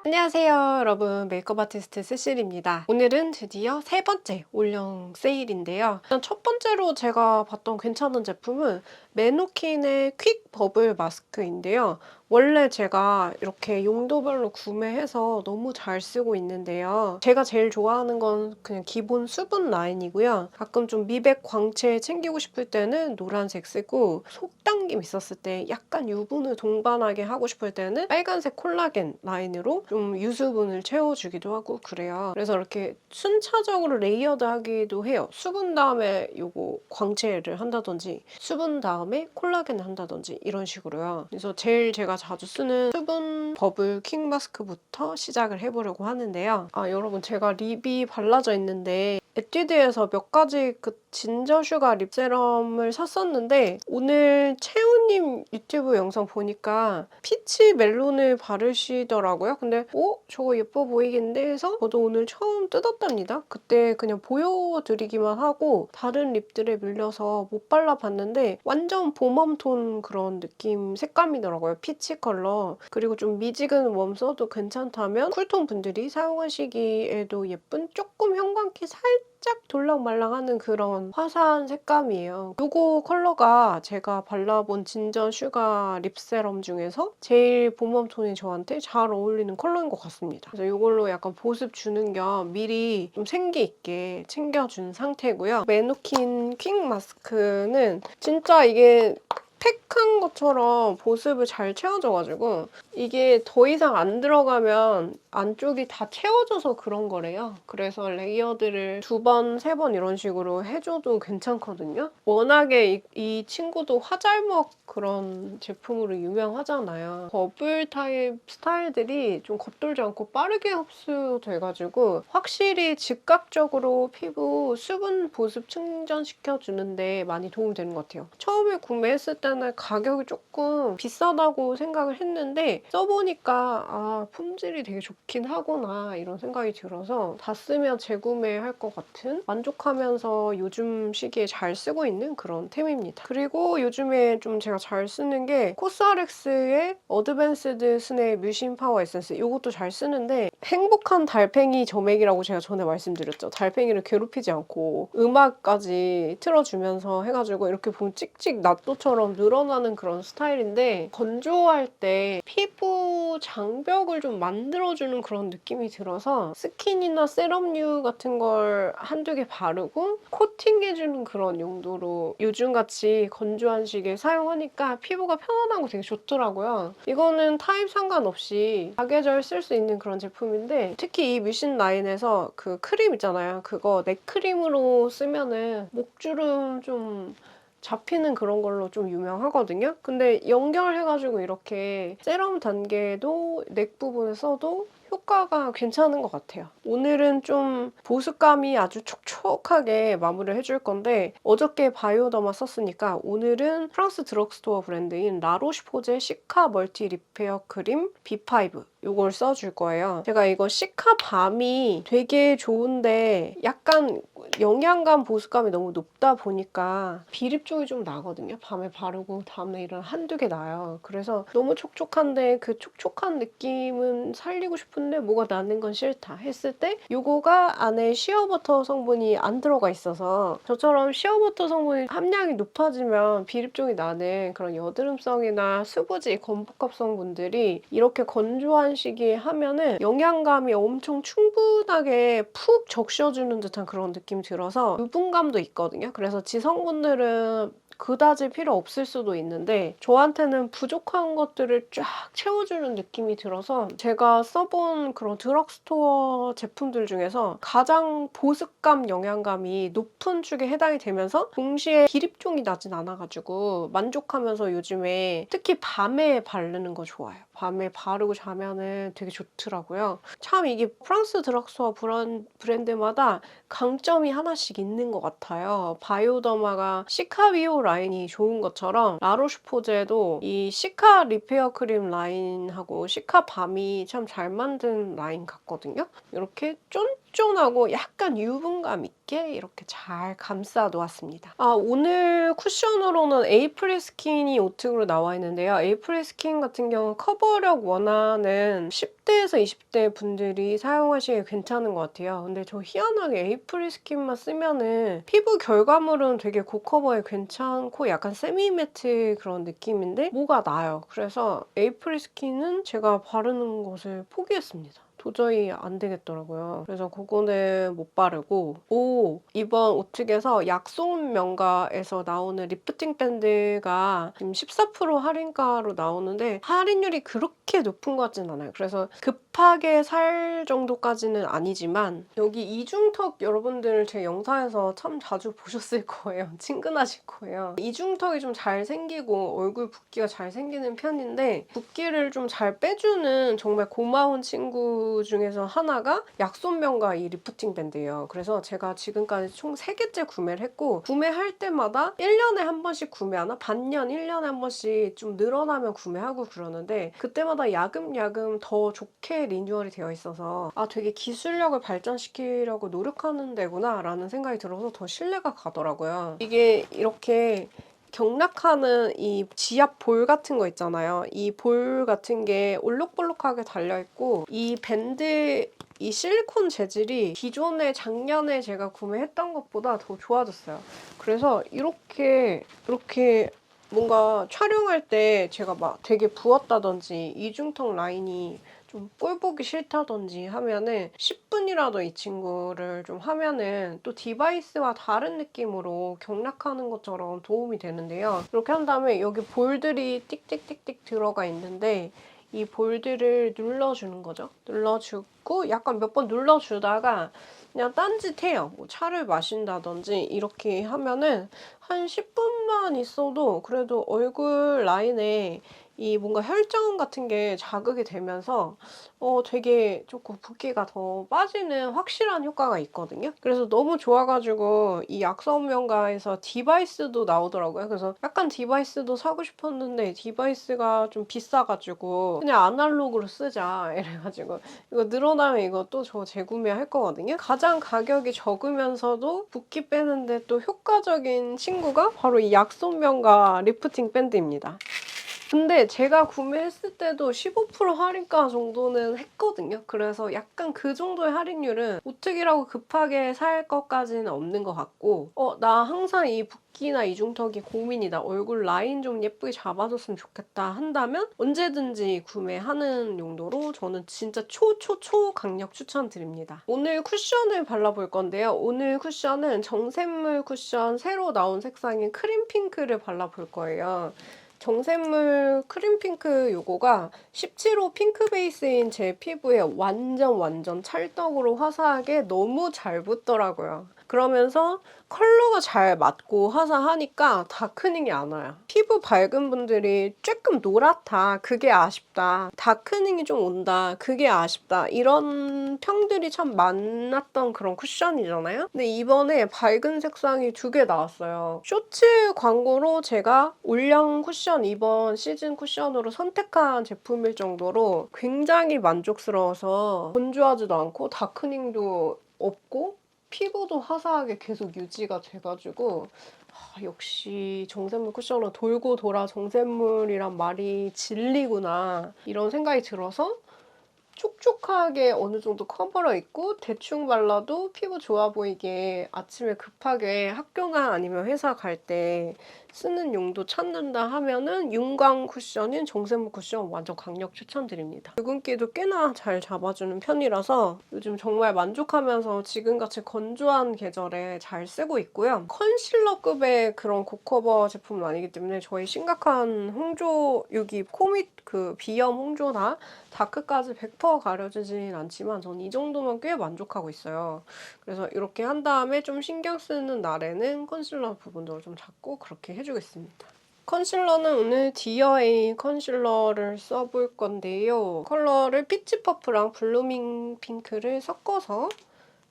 안녕하세요 여러분, 메이크업 아티스트 세실입니다. 오늘은 드디어 세 번째 올영 세일인데요. 일단 첫 번째로 제가 봤던 괜찮은 제품은 메노킨의 퀵 버블 마스크인데요. 원래 제가 이렇게 용도별로 구매해서 너무 잘 쓰고 있는데요. 제가 제일 좋아하는 건 그냥 기본 수분 라인이고요. 가끔 좀 미백 광채 챙기고 싶을 때는 노란색 쓰고, 속당김 있었을 때 약간 유분을 동반하게 하고 싶을 때는 빨간색 콜라겐 라인으로 좀 유수분을 채워주기도 하고 그래요. 그래서 이렇게 순차적으로 레이어드하기도 해요. 수분 다음에 요거 광채를 한다든지 수분 다음에 콜라겐을 한다든지 이런 식으로요. 그래서 제일 제가 자주 쓰는 수분 버블 퀵 마스크부터 시작을 해보려고 하는데요. 여러분, 제가 립이 발라져 있는데 에뛰드에서 몇 가지 그 진저 슈가 립 세럼을 샀었는데, 오늘 채우님 유튜브 영상 보니까 피치 멜론을 바르시더라고요. 근데 저거 예뻐 보이겠는데 해서 저도 오늘 처음 뜯었답니다. 그때 그냥 보여드리기만 하고 다른 립들에 밀려서 못 발라봤는데 완전 봄웜톤 그런 느낌 색감이더라고요. 피치 컬러. 그리고 좀 미지근 웜 써도 괜찮다면 쿨톤 분들이 사용하시기에도 예쁜, 조금 형광기 살짝 돌랑말랑하는 그런 화사한 색감이에요. 이거 컬러가 제가 발라본 진저 슈가 립 세럼 중에서 제일 봄웜 톤이 저한테 잘 어울리는 컬러인 것 같습니다. 그래서 이걸로 약간 보습 주는 겸 미리 좀 생기 있게 챙겨준 상태고요. 메노킨 퀵 마스크는 진짜 이게 팩한 것처럼 보습을 잘 채워줘가지고 이게 더 이상 안 들어가면 안쪽이 다 채워져서 그런 거래요. 그래서 레이어드를 2번, 3번 이런 식으로 해줘도 괜찮거든요. 워낙에 이 친구도 화잘먹 그런 제품으로 유명하잖아요. 버블 타입 스타일들이 좀 겉돌지 않고 빠르게 흡수돼가지고 확실히 즉각적으로 피부 수분 보습 충전시켜주는데 많이 도움이 되는 것 같아요. 처음에 구매했을 때는 가격이 조금 비싸다고 생각을 했는데 써보니까 품질이 되게 좋긴 하구나 이런 생각이 들어서 다 쓰면 재구매할 것 같은, 만족하면서 요즘 시기에 잘 쓰고 있는 그런 템입니다. 그리고 요즘에 좀 제가 잘 쓰는 게 코스알엑스의 어드밴스드 스냅 뮤신 파워 에센스, 이것도 잘 쓰는데 행복한 달팽이 점액이라고 제가 전에 말씀드렸죠. 달팽이를 괴롭히지 않고 음악까지 틀어주면서 해가지고 이렇게 보면 찍찍 낫또처럼 늘어나는 그런 스타일인데, 건조할 때 피부 장벽을 좀 만들어주는 그런 느낌이 들어서 스킨이나 세럼류 같은 걸 한두 개 바르고 코팅해주는 그런 용도로 요즘같이 건조한 시기에 사용하니까 피부가 편안하고 되게 좋더라고요. 이거는 타입 상관없이 사계절 쓸 수 있는 그런 제품인데, 특히 이 뮤신 라인에서 그 크림 있잖아요. 그거 넥크림으로 쓰면은 목주름 좀 잡히는 그런 걸로 좀 유명하거든요. 근데 연결해가지고 이렇게 세럼 단계도 넥 부분에 써도 효과가 괜찮은 것 같아요. 오늘은 좀 보습감이 아주 촉촉하게 마무리를 해줄 건데, 어저께 바이오더마 썼으니까 오늘은 프랑스 드럭스토어 브랜드인 라로시포제 시카 멀티 리페어 크림 B5 이걸 써줄 거예요. 제가 이거 시카 밤이 되게 좋은데 약간 영양감 보습감이 너무 높다 보니까 비립 쪽이 좀 나거든요. 밤에 바르고 다음날 일어나 한두 개 나요. 그래서 너무 촉촉한데 그 촉촉한 느낌은 살리고 싶은데 뭐가 나는 건 싫다 했을 때 이거가 안에 시어버터 성분이 안 들어가 있어서, 저처럼 시어버터 성분이 함량이 높아지면 비립 쪽이 나는 그런 여드름성이나 수부지, 건복합 성분들이 이렇게 건조한 시기에 하면은 영양감이 엄청 충분하게 푹 적셔주는 듯한 그런 느낌이 들어서 유분감도 있거든요. 그래서 지성분들은 그다지 필요 없을 수도 있는데 저한테는 부족한 것들을 쫙 채워주는 느낌이 들어서 제가 써본 그런 드럭스토어 제품들 중에서 가장 보습감 영양감이 높은 축에 해당이 되면서 동시에 비립종이 나진 않아가지고 만족하면서 요즘에 특히 밤에 바르는 거 좋아요. 밤에 바르고 자면은 되게 좋더라고요. 참 이게 프랑스 드럭스토어 브랜드마다 강점이 하나씩 있는 것 같아요. 바이오더마가 시카비오 라인이 좋은 것처럼 라로슈포제도 이 시카 리페어 크림 라인하고 시카 밤이 참 잘 만든 라인 같거든요. 이렇게 축존하고 약간 유분감 있게 이렇게 잘 감싸 놓았습니다. 오늘 쿠션으로는 에이프릴 스킨이 오특으로 나와 있는데요. 에이프릴 스킨 같은 경우는 커버력 원하는 10대에서 20대 분들이 사용하시기에 괜찮은 것 같아요. 근데 저 희한하게 에이프릴 스킨만 쓰면은 피부 결과물은 되게 고커버에 괜찮고 약간 세미매트 그런 느낌인데 뭐가 나요. 그래서 에이프릴 스킨은 제가 바르는 것을 포기했습니다. 도저히 안 되겠더라고요. 그래서 그거는 못 바르고 이번 오특에서 약속 명가에서 나오는 리프팅 밴드가 지금 14% 할인가로 나오는데 할인율이 그렇게 높은 것 같진 않아요. 그래서 급하게 살 정도까지는 아니지만 여기 이중턱 여러분들 제 영상에서 참 자주 보셨을 거예요. 친근하실 거예요. 이중턱이 좀 잘 생기고 얼굴 붓기가 잘 생기는 편인데 붓기를 좀 잘 빼주는 정말 고마운 친구 중에서 하나가 약손명가 이 리프팅 밴드예요. 그래서 제가 지금까지 총 3개째 구매를 했고 구매할 때마다 1년에 한 번씩 구매하나? 반년 1년에 한 번씩 좀 늘어나면 구매하고 그러는데 그때마다 야금야금 더 좋게 리뉴얼이 되어 있어서 되게 기술력을 발전시키려고 노력하는 데구나 라는 생각이 들어서 더 신뢰가 가더라고요. 이게 이렇게 경락하는 이 지압 볼 같은 거 있잖아요. 이 볼 같은 게 올록볼록하게 달려있고 이 밴드 이 실리콘 재질이 기존에 작년에 제가 구매했던 것보다 더 좋아졌어요. 그래서 이렇게 뭔가 촬영할 때 제가 막 되게 부었다든지 이중턱 라인이 좀 꼴보기 싫다든지 하면은 10분이라도 이 친구를 좀 하면은 또 디바이스와 다른 느낌으로 경락하는 것처럼 도움이 되는데요. 이렇게 한 다음에 여기 볼들이 띡띡띡띡 들어가 있는데 이 볼들을 눌러주는 거죠. 눌러주고 약간 몇 번 눌러주다가 그냥 딴짓해요. 뭐 차를 마신다든지 이렇게 하면은 한 10분만 있어도 그래도 얼굴 라인에 이 뭔가 혈전 같은 게 자극이 되면서 되게 조금 붓기가 더 빠지는 확실한 효과가 있거든요. 그래서 너무 좋아가지고 이 약사업명가에서 디바이스도 나오더라고요. 그래서 약간 디바이스도 사고 싶었는데 디바이스가 좀 비싸가지고 그냥 아날로그로 쓰자 이래가지고 이거 늘어나면 이거 또 저 재구매할 거거든요. 가장 가격이 적으면서도 붓기 빼는데 또 효과적인 친구가 바로 이 약손명가 리프팅 밴드입니다. 근데 제가 구매했을 때도 15% 할인가 정도는 했거든요. 그래서 약간 그 정도의 할인율은 오특이라고 급하게 살 것까지는 없는 것 같고 나 항상 이 붓기나 이중턱이 고민이다. 얼굴 라인 좀 예쁘게 잡아줬으면 좋겠다 한다면 언제든지 구매하는 용도로 저는 진짜 초초초 강력 추천드립니다. 오늘 쿠션을 발라볼 건데요. 오늘 쿠션은 정샘물 쿠션 새로 나온 색상인 크림 핑크를 발라볼 거예요. 정샘물 크림 핑크 요거가 17호 핑크 베이스인 제 피부에 완전 찰떡으로 화사하게 너무 잘 붙더라고요. 그러면서 컬러가 잘 맞고 화사하니까 다크닝이 안 와요. 피부 밝은 분들이 조금 노랗다, 그게 아쉽다, 다크닝이 좀 온다, 그게 아쉽다 이런 평들이 참 많았던 그런 쿠션이잖아요. 근데 이번에 밝은 색상이 2개 나왔어요. 쇼츠 광고로 제가 올영 쿠션 이번 시즌 쿠션으로 선택한 제품일 정도로 굉장히 만족스러워서 건조하지도 않고 다크닝도 없고 피부도 화사하게 계속 유지가 돼가지고 역시 정샘물 쿠션은 돌고 돌아 정샘물이란 말이 진리구나 이런 생각이 들어서 촉촉하게 어느 정도 커버려 있고 대충 발라도 피부 좋아 보이게 아침에 급하게 학교나 아니면 회사 갈 때 쓰는 용도 찾는다 하면은 윤광 쿠션인 정샘물 쿠션 완전 강력 추천드립니다. 붉은기도 꽤나 잘 잡아주는 편이라서 요즘 정말 만족하면서 지금같이 건조한 계절에 잘 쓰고 있고요. 컨실러급의 그런 고커버 제품은 아니기 때문에 저희 심각한 홍조 여기 코 밑 그 비염 홍조나 다크까지 100% 가려지진 않지만 전 이 정도면 꽤 만족하고 있어요. 그래서 이렇게 한 다음에 좀 신경 쓰는 날에는 컨실러 부분도 좀 잡고 그렇게 해주겠습니다. 컨실러는 오늘 디어에이 컨실러를 써볼 건데요. 컬러를 피치 퍼프랑 블루밍 핑크를 섞어서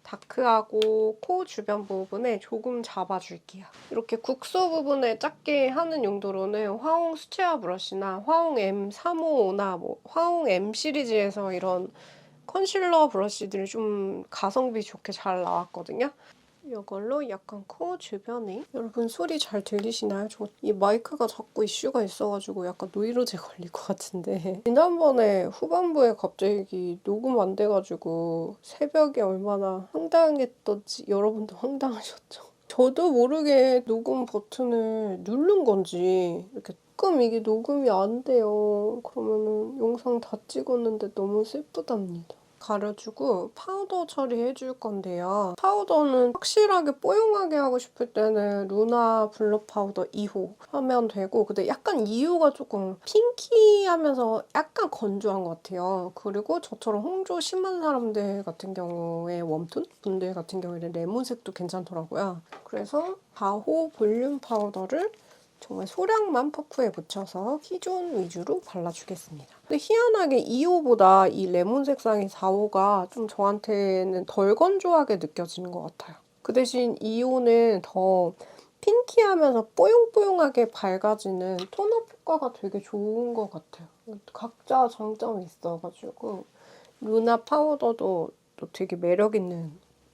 다크하고 코 주변 부분에 조금 잡아줄게요. 이렇게 국소 부분에 작게 하는 용도로는 화홍 수채화 브러쉬나 화홍 M355나 뭐 화홍 M 시리즈에서 이런 컨실러 브러쉬들이 좀 가성비 좋게 잘 나왔거든요. 이걸로 약간 코 주변에, 여러분 소리 잘 들리시나요? 저 이 마이크가 자꾸 이슈가 있어가지고 약간 노이로제 걸릴 것 같은데 지난번에 후반부에 갑자기 녹음 안 돼가지고 새벽에 얼마나 황당했던지 여러분도 황당하셨죠? 저도 모르게 녹음 버튼을 누른 건지 이렇게 조금 이게 녹음이 안 돼요. 그러면은 영상 다 찍었는데 너무 슬프답니다. 가려주고 파우더 처리해줄 건데요. 파우더는 확실하게 뽀용하게 하고 싶을 때는 루나 블러 파우더 2호 하면 되고, 근데 약간 2호가 조금 핑키하면서 약간 건조한 것 같아요. 그리고 저처럼 홍조 심한 사람들 같은 경우에 웜톤 분들 같은 경우에는 레몬색도 괜찮더라고요. 그래서 4호 볼륨 파우더를 정말 소량만 퍼프에 묻혀서 T존 위주로 발라주겠습니다. 근데 희한하게 2호보다 이 레몬 색상의 4호가 좀 저한테는 덜 건조하게 느껴지는 것 같아요. 그 대신 2호는 더 핑키하면서 뽀용뽀용하게 밝아지는 톤업 효과가 되게 좋은 것 같아요. 각자 장점이 있어가지고 루나 파우더도 또 되게 매력 있는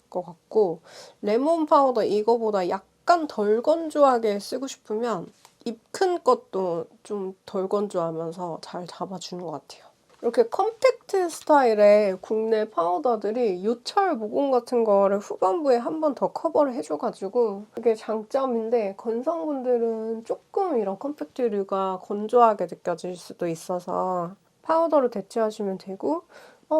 것 같고, 레몬 파우더 이거보다 약간 덜 건조하게 쓰고 싶으면 입 큰 것도 좀 덜 건조하면서 잘 잡아주는 것 같아요. 이렇게 컴팩트 스타일의 국내 파우더들이 요철 모공 같은 거를 후반부에 한 번 더 커버를 해줘가지고 그게 장점인데, 건성분들은 조금 이런 컴팩트류가 건조하게 느껴질 수도 있어서 파우더로 대체하시면 되고,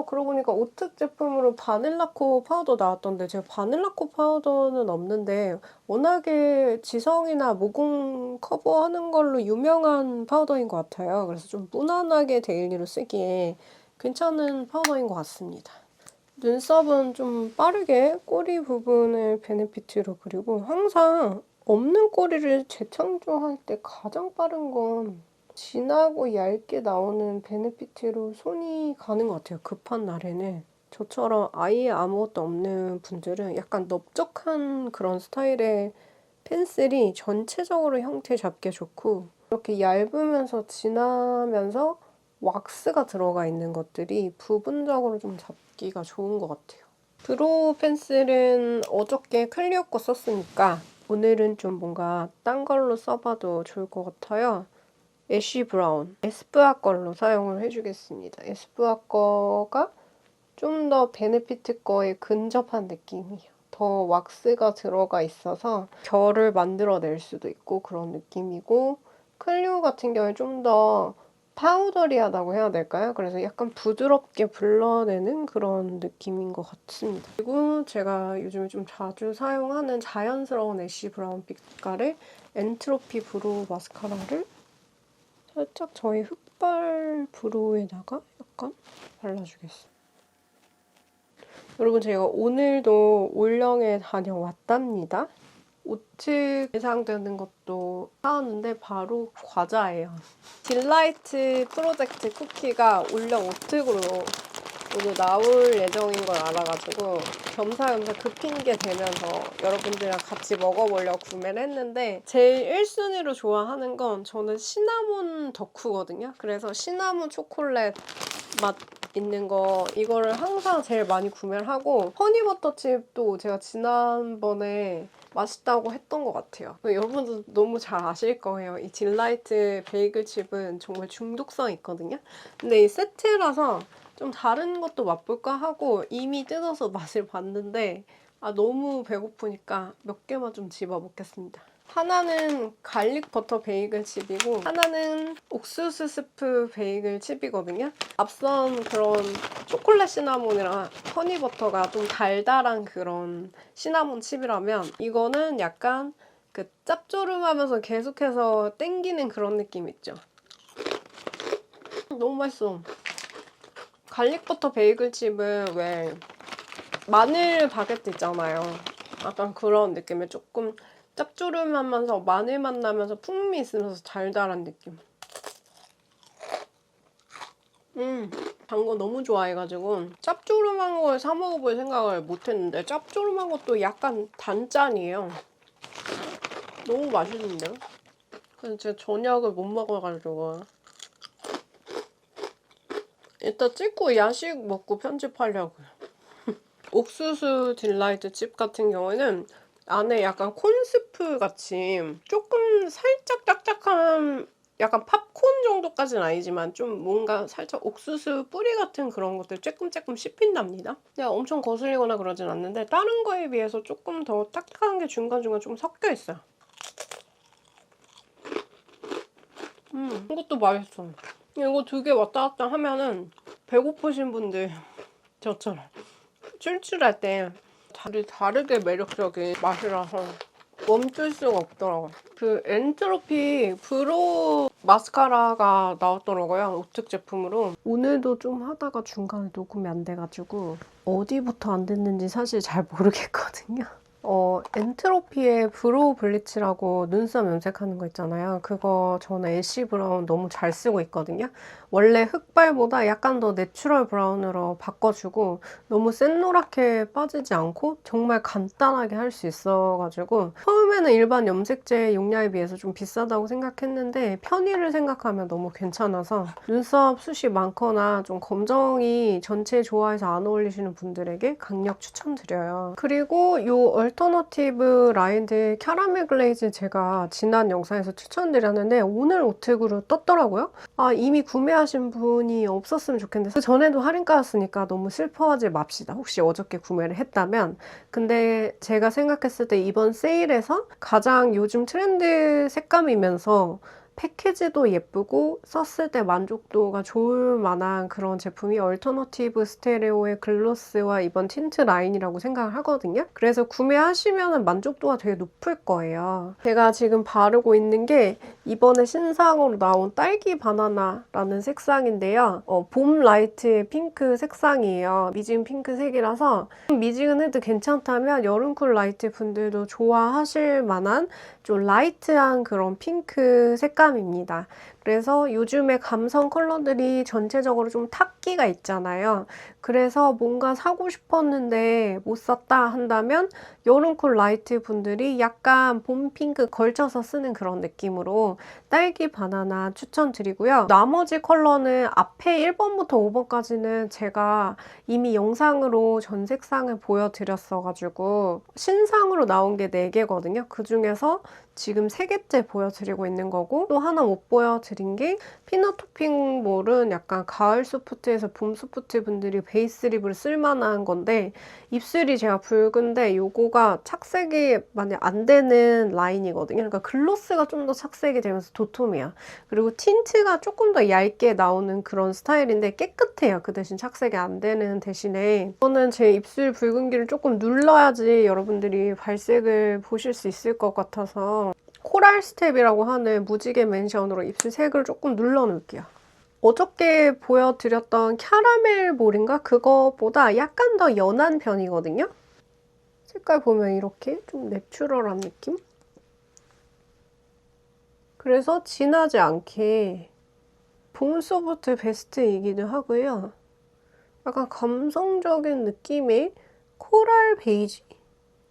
그러고 보니까 오특 제품으로 바닐라코 파우더 나왔던데 제가 바닐라코 파우더는 없는데 워낙에 지성이나 모공 커버하는 걸로 유명한 파우더인 것 같아요. 그래서 좀 무난하게 데일리로 쓰기에 괜찮은 파우더인 것 같습니다. 눈썹은 좀 빠르게 꼬리 부분을 베네피트로 그리고, 항상 없는 꼬리를 재창조할 때 가장 빠른 건 진하고 얇게 나오는 베네피트로 손이 가는 것 같아요. 급한 날에는. 저처럼 아예 아무것도 없는 분들은 약간 넓적한 그런 스타일의 펜슬이 전체적으로 형태 잡기에 좋고, 이렇게 얇으면서 진하면서 왁스가 들어가 있는 것들이 부분적으로 좀 잡기가 좋은 것 같아요. 브로우 펜슬은 어저께 클리오 거 썼으니까 오늘은 좀 뭔가 딴 걸로 써봐도 좋을 것 같아요. 애쉬 브라운, 에스쁘아 걸로 사용을 해주겠습니다. 에스쁘아 거가 좀 더 베네피트 거에 근접한 느낌이에요. 더 왁스가 들어가 있어서 결을 만들어낼 수도 있고 그런 느낌이고, 클리오 같은 경우에 좀 더 파우더리하다고 해야 될까요? 그래서 약간 부드럽게 불러내는 그런 느낌인 것 같습니다. 그리고 제가 요즘에 좀 자주 사용하는 자연스러운 애쉬 브라운 빛깔의 엔트로피 브로우 마스카라를 살짝 저희 흑발 브로우에다가 약간 발라주겠어요. 여러분, 제가 오늘도 올영에 다녀왔답니다. 오트 예상되는 것도 사왔는데 바로 과자예요. 딜라이트 프로젝트 쿠키가 올영 오특으로 오늘 나올 예정인 걸 알아가지고 겸사겸사 그 핑계 대면서 여러분들이랑 같이 먹어보려고 구매를 했는데, 제일 1순위로 좋아하는 건 저는 시나몬 덕후거든요. 그래서 시나몬 초콜릿 맛 있는 거, 이거를 항상 제일 많이 구매를 하고, 허니버터칩도 제가 지난번에 맛있다고 했던 것 같아요. 여러분도 너무 잘 아실 거예요. 이 딜라이트 베이글칩은 정말 중독성 있거든요. 근데 이 세트라서 좀 다른 것도 맛볼까 하고 이미 뜯어서 맛을 봤는데, 너무 배고프니까 몇 개만 좀 집어 먹겠습니다. 하나는 갈릭 버터 베이글 칩이고 하나는 옥수수 스프 베이글 칩이거든요. 앞선 그런 초콜릿 시나몬이랑 허니버터가 좀 달달한 그런 시나몬 칩이라면, 이거는 약간 그 짭조름하면서 계속해서 땡기는 그런 느낌 있죠. 너무 맛있어. 갈릭 버터 베이글 칩은 왜 마늘 바게트 있잖아요. 약간 그런 느낌의 조금 짭조름하면서 마늘 맛 나면서 풍미 있으면서 달달한 느낌. 단 거 너무 좋아해가지고 짭조름한 걸 사 먹어볼 생각을 못했는데, 짭조름한 것도 약간 단짠이에요. 너무 맛있는데요? 그래서 제가 저녁을 못 먹어가지고 이따 찍고 야식 먹고 편집하려고요. 옥수수 딜라이트 칩 같은 경우에는 안에 약간 콘스프 같이 조금 살짝 짝짝한 약간 팝콘 정도까지는 아니지만 좀 뭔가 살짝 옥수수 뿌리 같은 그런 것들 쬐끔쬐끔 씹힌답니다. 근데 엄청 거슬리거나 그러진 않는데 다른 거에 비해서 조금 더 딱딱한 게 중간중간 좀 섞여 있어요. 이것도 맛있어. 이거 2개 왔다 갔다 하면은 배고프신 분들 저처럼 출출할 때 다르게 매력적인 맛이라서 멈출 수가 없더라고요. 그 엔트로피 브로우 마스카라가 나왔더라고요. 우측 제품으로. 오늘도 좀 하다가 중간에 녹음이 안 돼가지고 어디부터 안 됐는지 사실 잘 모르겠거든요. 엔트로피의 브로우 블리치라고 눈썹 염색하는 거 있잖아요. 그거 저는 애쉬 브라운 너무 잘 쓰고 있거든요. 원래 흑발보다 약간 더 내추럴 브라운으로 바꿔주고 너무 샛노랗게 빠지지 않고 정말 간단하게 할 수 있어가지고 처음에는 일반 염색제 용량에 비해서 좀 비싸다고 생각했는데 편의를 생각하면 너무 괜찮아서 눈썹 숱이 많거나 좀 검정이 전체에 좋아해서 안 어울리시는 분들에게 강력 추천드려요. 그리고 이 얼터너티브 라인드 캐러멜 글레이즈 제가 지난 영상에서 추천드렸는데 오늘 오특으로 떴더라고요. 이미 구매하신 분이 없었으면 좋겠는데 그 전에도 할인가였으니까 너무 슬퍼하지 맙시다. 혹시 어저께 구매를 했다면. 근데 제가 생각했을 때 이번 세일에서 가장 요즘 트렌드 색감이면서 패키지도 예쁘고 썼을 때 만족도가 좋을 만한 그런 제품이 얼터너티브 스테레오의 글로스와 이번 틴트 라인이라고 생각을 하거든요. 그래서 구매하시면 만족도가 되게 높을 거예요. 제가 지금 바르고 있는 게 이번에 신상으로 나온 딸기 바나나라는 색상인데요. 봄 라이트의 핑크 색상이에요. 미지근 핑크색이라서 미지근해도 괜찮다면 여름쿨 라이트 분들도 좋아하실 만한 좀 라이트한 그런 핑크 색감입니다. 그래서 요즘에 감성 컬러들이 전체적으로 좀 탁기가 있잖아요. 그래서 뭔가 사고 싶었는데 못 샀다 한다면 여름쿨 라이트 분들이 약간 봄 핑크 걸쳐서 쓰는 그런 느낌으로 딸기 바나나 추천드리고요. 나머지 컬러는 앞에 1번부터 5번까지는 제가 이미 영상으로 전 색상을 보여드렸어가지고 신상으로 나온 게 4개거든요. 그중에서 지금 3개째 보여드리고 있는 거고 또 하나 못 보여드린 게 피넛 토핑 몰은 약간 가을 소프트에서 봄 소프트 분들이 베이스 립을 쓸만한 건데 입술이 제가 붉은데 요거가 착색이 만약 안 되는 라인이거든요. 그러니까 글로스가 좀 더 착색이 되면서 도톰해요. 그리고 틴트가 조금 더 얇게 나오는 그런 스타일인데 깨끗해요. 그 대신 착색이 안 되는 대신에 저는 제 입술 붉은기를 조금 눌러야지 여러분들이 발색을 보실 수 있을 것 같아서 코랄 스텝이라고 하는 무지개 맨션으로 입술 색을 조금 눌러놓을게요. 어저께 보여드렸던 캐러멜 볼인가? 그거보다 약간 더 연한 편이거든요? 색깔 보면 이렇게 좀 내추럴한 느낌? 그래서 진하지 않게 봄 소프트 베스트이기도 하고요. 약간 감성적인 느낌의 코랄 베이지?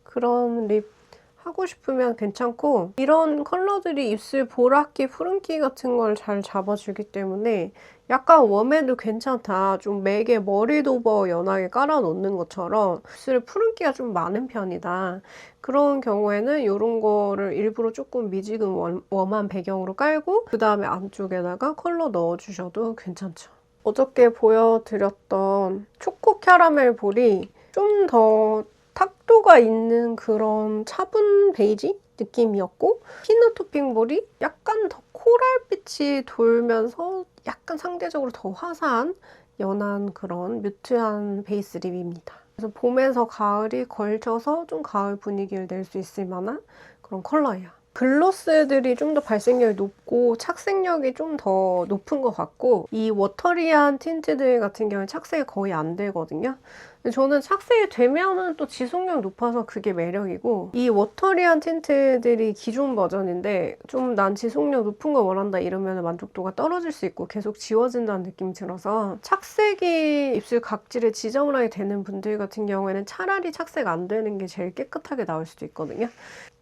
그런 립 하고 싶으면 괜찮고 이런 컬러들이 입술 보랏기, 푸른기 같은 걸 잘 잡아주기 때문에 약간 웜해도 괜찮다. 좀 맥에 머리 도버 연하게 깔아놓는 것처럼 입술에 푸른기가 좀 많은 편이다. 그런 경우에는 이런 거를 일부러 조금 미지근 웜한 배경으로 깔고 그 다음에 안쪽에다가 컬러 넣어주셔도 괜찮죠. 어저께 보여드렸던 초코 캐러멜 볼이 좀 더 탁도가 있는 그런 차분 베이지 느낌이었고 피넛 토핑 볼이 약간 더 코랄빛이 돌면서 약간 상대적으로 더 화사한 연한 그런 뮤트한 베이스 립입니다. 그래서 봄에서 가을이 걸쳐서 좀 가을 분위기를 낼 수 있을 만한 그런 컬러예요. 글로스들이 좀 더 발색력이 높고 착색력이 좀 더 높은 것 같고 이 워터리한 틴트들 같은 경우는 착색이 거의 안 되거든요. 근데 저는 착색이 되면은 또 지속력 높아서 그게 매력이고 이 워터리한 틴트들이 기존 버전인데 좀 난 지속력 높은 거 원한다 이러면 만족도가 떨어질 수 있고 계속 지워진다는 느낌이 들어서 착색이 입술 각질에 지저분하게 되는 분들 같은 경우에는 차라리 착색 안 되는 게 제일 깨끗하게 나올 수도 있거든요.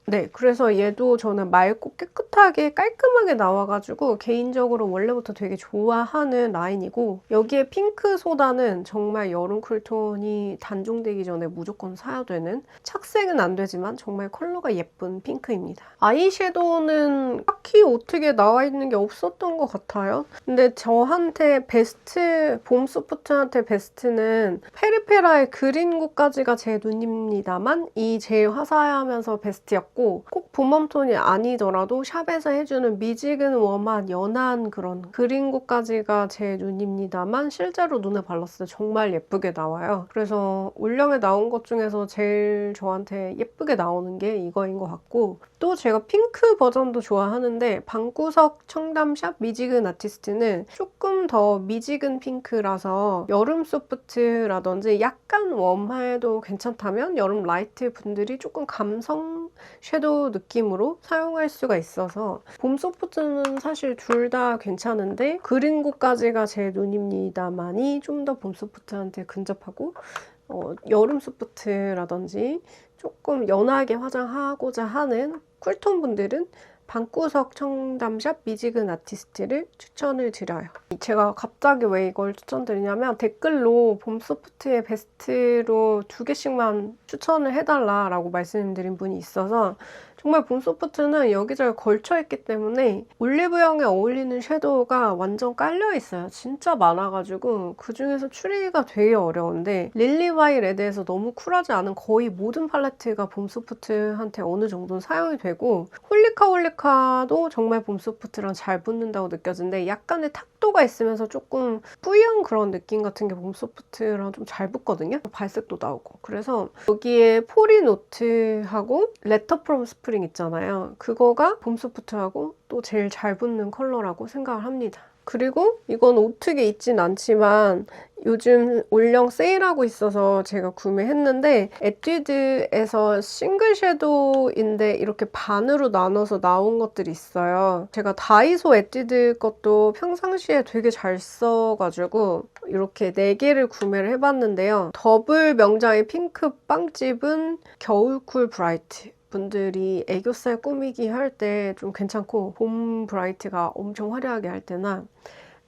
네, 그래서 얘도 저는 맑고 깨끗하게 깔끔하게 나와가지고 개인적으로 원래부터 되게 좋아하는 라인이고, 여기에 핑크 소다는 정말 여름 쿨톤이 단종되기 전에 무조건 사야 되는, 착색은 안 되지만 정말 컬러가 예쁜 핑크입니다. 아이섀도우는 딱히 어떻게 나와 있는 게 없었던 것 같아요. 근데 저한테 베스트, 봄 소프트한테 베스트는 페리페라의 그린고까지가 제 눈입니다만 이 제일 화사하면서 베스트였고, 꼭 봄웜톤이 아니더라도 샵에서 해주는 미지근 웜한 연한 그런 그린고까지가 제 눈입니다만 실제로 눈에 발랐을 때 정말 예쁘게 나와요. 그래서 올영에 나온 것 중에서 제일 저한테 예쁘게 나오는 게 이거인 것 같고, 또 제가 핑크 버전도 좋아하는데 방구석 청담샵 미지근 아티스트는 조금 더 미지근 핑크라서 여름 소프트라든지 약간 웜해도 괜찮다면 여름 라이트 분들이 조금 감성 섀도우 느낌으로 사용할 수가 있어서 봄 소프트는 사실 둘 다 괜찮은데 그린고까지가 제 눈입니다만이 좀 더 봄 소프트한테 근접하고, 여름 소프트라든지 조금 연하게 화장하고자 하는 쿨톤 분들은 방구석 청담샵 미지근 아티스트를 추천을 드려요. 제가 갑자기 왜 이걸 추천드리냐면 댓글로 봄 소프트의 베스트로 2개씩만 추천을 해달라고 말씀드린 분이 있어서, 정말 봄 소프트는 여기저기 걸쳐있기 때문에 올리브영에 어울리는 섀도우가 완전 깔려있어요. 진짜 많아가지고 그중에서 추리기가 되게 어려운데, 릴리와이 레드에서 너무 쿨하지 않은 거의 모든 팔레트가 봄 소프트한테 어느 정도는 사용이 되고, 홀리카도 정말 봄 소프트랑 잘 붙는다고 느껴지는데 약간의 탁도가 있으면서 조금 뿌연 그런 느낌 같은 게 봄 소프트랑 좀 잘 붙거든요. 발색도 나오고. 그래서 여기에 포리노트하고 레터 프롬 스프링 있잖아요. 그거가 봄 소프트하고 또 제일 잘 붙는 컬러라고 생각을 합니다. 그리고 이건 오특에 있진 않지만 요즘 올영 세일하고 있어서 제가 구매했는데, 에뛰드에서 싱글 섀도우인데 이렇게 반으로 나눠서 나온 것들이 있어요. 제가 다이소 에뛰드 것도 평상시에 되게 잘 써가지고 이렇게 4개를 구매를 해봤는데요. 더블 명장의 핑크 빵집은 겨울쿨 브라이트 분들이 애교살 꾸미기 할 때 좀 괜찮고, 봄 브라이트가 엄청 화려하게 할 때나,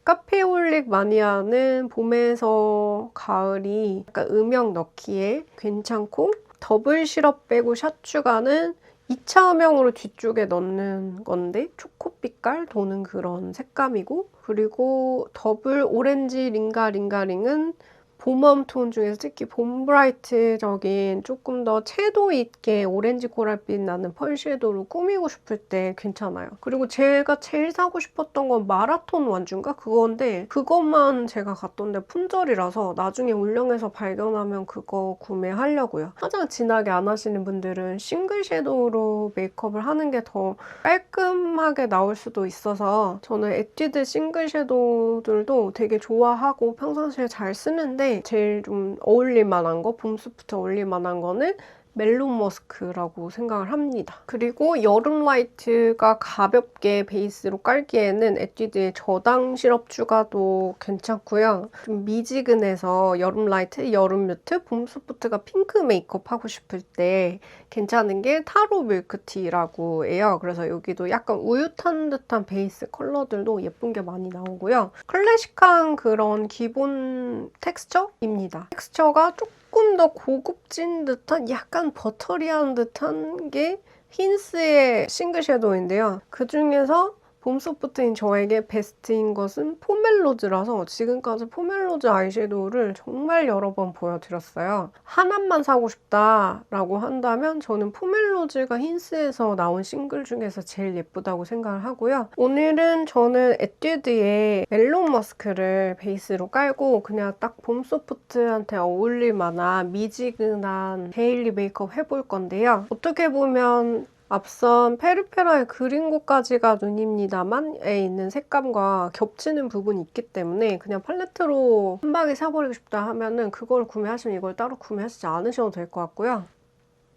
카페올릭 마니아는 봄에서 가을이 약간 음영 넣기에 괜찮고, 더블 시럽 빼고 샷 추가는 2차 음영으로 뒤쪽에 넣는 건데 초코빛깔 도는 그런 색감이고, 그리고 더블 오렌지 링가링가링은 봄웜 톤 중에서 특히 봄 브라이트적인 조금 더 채도 있게 오렌지 코랄빛 나는 펄 섀도우로 꾸미고 싶을 때 괜찮아요. 그리고 제가 제일 사고 싶었던 건 마라톤 완주인가? 그건데 그것만 제가 갔던데 품절이라서 나중에 올영에서 발견하면 그거 구매하려고요. 화장 진하게 안 하시는 분들은 싱글 섀도우로 메이크업을 하는 게 더 깔끔하게 나올 수도 있어서 저는 에뛰드 싱글 섀도우들도 되게 좋아하고 평상시에 잘 쓰는데, 제일 좀 어울릴 만한 거, 봄 소프트 어울릴 만한 거는 멜론 머스크라고 생각을 합니다. 그리고 여름 라이트가 가볍게 베이스로 깔기에는 에뛰드의 저당 시럽 추가도 괜찮고요. 좀 미지근해서 여름 라이트, 여름 뮤트, 봄 소프트가 핑크 메이크업 하고 싶을 때 괜찮은 게 타로 밀크티라고 해요. 그래서 여기도 약간 우유 탄 듯한 베이스 컬러들도 예쁜 게 많이 나오고요. 클래식한 그런 기본 텍스처입니다. 텍스처가 조금 더 고급진 듯한, 약간 버터리한 듯한 게 힌스의 싱글 섀도우인데요. 그중에서 봄 소프트인 저에게 베스트인 것은 포멜로즈라서 지금까지 포멜로즈 아이섀도우를 정말 여러 번 보여드렸어요. 하나만 사고 싶다라고 한다면 저는 포멜로즈가 힌스에서 나온 싱글 중에서 제일 예쁘다고 생각을 하고요. 오늘은 저는 에뛰드의 멜론 머스크를 베이스로 깔고 그냥 딱 봄 소프트한테 어울릴 만한 미지근한 데일리 메이크업 해볼 건데요. 어떻게 보면 앞선 페르페라의 그린고까지가 눈입니다만에 있는 색감과 겹치는 부분이 있기 때문에 그냥 팔레트로 한 방에 사버리고 싶다 하면은 그걸 구매하시면 이걸 따로 구매하시지 않으셔도 될 것 같고요.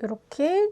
이렇게